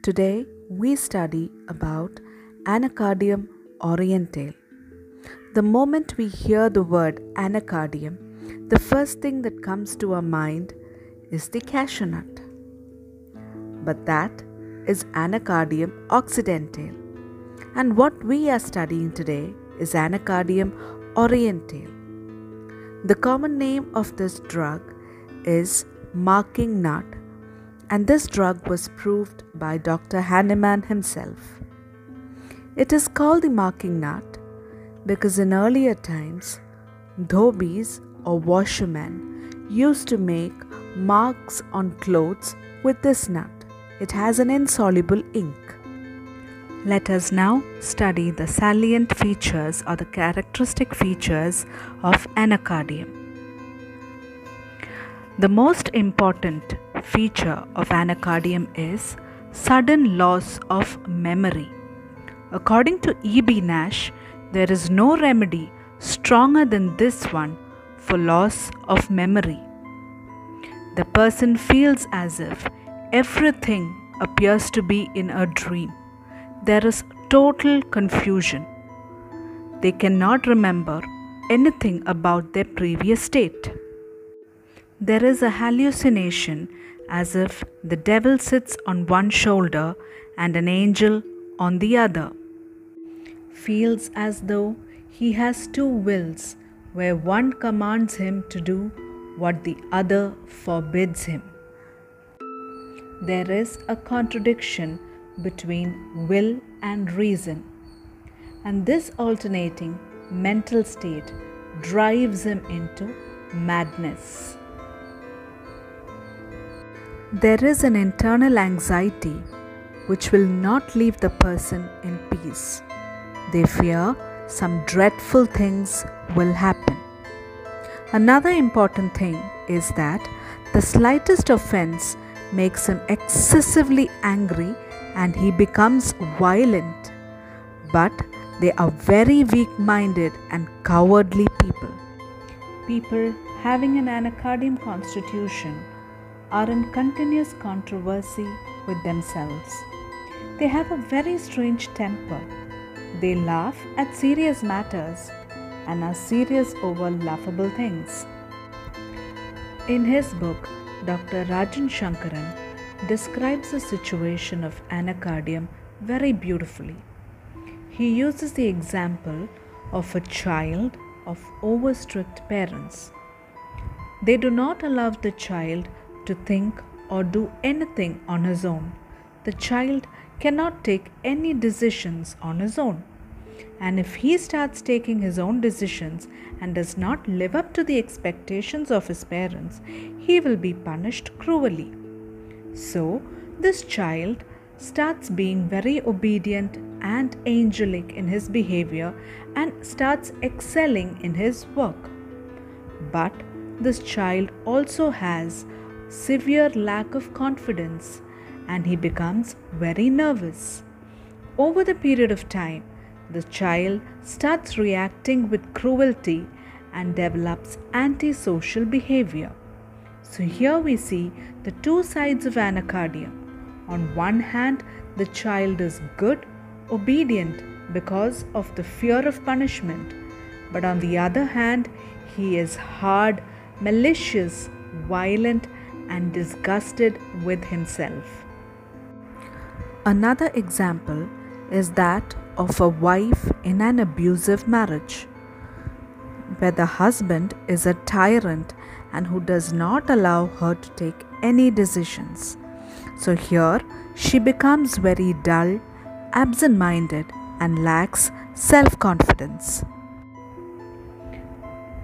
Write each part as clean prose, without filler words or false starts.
Today we study about Anacardium Orientale. The moment we hear the word anacardium, the first thing that comes to our mind is the cashew nut. But that is Anacardium Occidentale. And what we are studying today is Anacardium Orientale. The common name of this drug is marking nut, and this drug was proved by Dr. Hahnemann himself. It is called the marking nut because in earlier times, dhobis or washermen used to make marks on clothes with this nut. It has an insoluble ink. Let us now study the salient features or the characteristic features of anacardium. The most important feature of anacardium is sudden loss of memory. According to E.B. Nash, there is no remedy stronger than this one for loss of memory. The person feels as if everything appears to be in a dream. There is total confusion. They cannot remember anything about their previous state. There is a hallucination as if the devil sits on one shoulder and an angel on the other. Feels as though he has two wills, where one commands him to do what the other forbids him. There is a contradiction between will and reason, and this alternating mental state drives him into madness. There is an internal anxiety which will not leave the person in peace. They fear some dreadful things will happen. Another important thing is that the slightest offense makes him excessively angry and he becomes violent. But they are very weak-minded and cowardly people. People having an anacardium constitution are in continuous controversy with themselves. They have a very strange temper. They laugh at serious matters and are serious over laughable things. In his book, Dr. Rajan Shankaran describes the situation of anacardium very beautifully. He uses the example of a child of over-strict parents. They do not allow the child to think or do anything on his own. The child cannot take any decisions on his own. And if he starts taking his own decisions and does not live up to the expectations of his parents, he will be punished cruelly. So, this child starts being very obedient and angelic in his behavior and starts excelling in his work. But this child also has severe lack of confidence and he becomes very nervous. Over the period of time, the child starts reacting with cruelty and develops antisocial behavior. So here we see the two sides of anacardium. On one hand, the child is good, obedient because of the fear of punishment. But on the other hand, he is hard, malicious, violent, and disgusted with himself. Another example is that of a wife in an abusive marriage, where the husband is a tyrant and who does not allow her to take any decisions. So here she becomes very dull, absent-minded, and lacks self-confidence.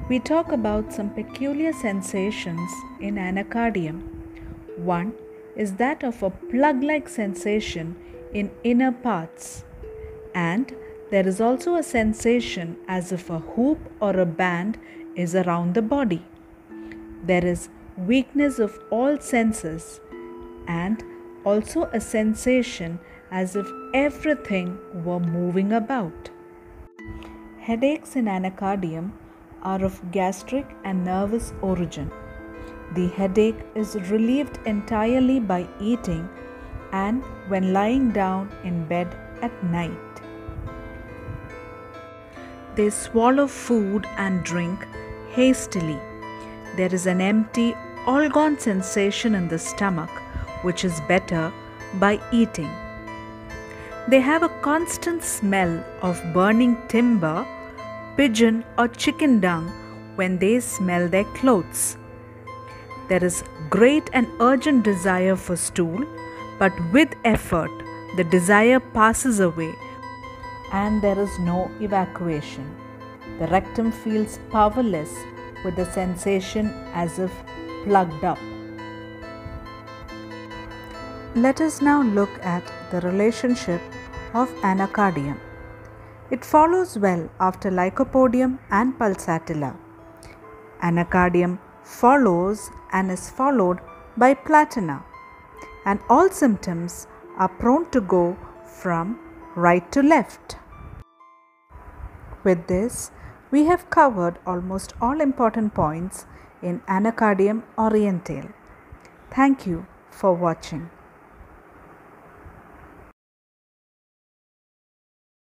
We talk about some peculiar sensations in anacardium. One is that of a plug-like sensation in inner parts, and there is also a sensation as if a hoop or a band is around the body. There is weakness of all senses and also a sensation as if everything were moving about. Headaches in anacardium are of gastric and nervous origin. The headache is relieved entirely by eating and when lying down in bed at night. They swallow food and drink hastily. There is an empty, all gone sensation in the stomach, which is better by eating. They have a constant smell of burning timber, pigeon or chicken dung when they smell their clothes. There is great and urgent desire for stool, but with effort the desire passes away and there is no evacuation. The rectum feels powerless with the sensation as if plugged up. Let us now look at the relationship of anacardium. It follows well after lycopodium and pulsatilla. Anacardium follows and is followed by platina, and all symptoms are prone to go from right to left. With this, we have covered almost all important points in Anacardium Orientale. Thank you for watching.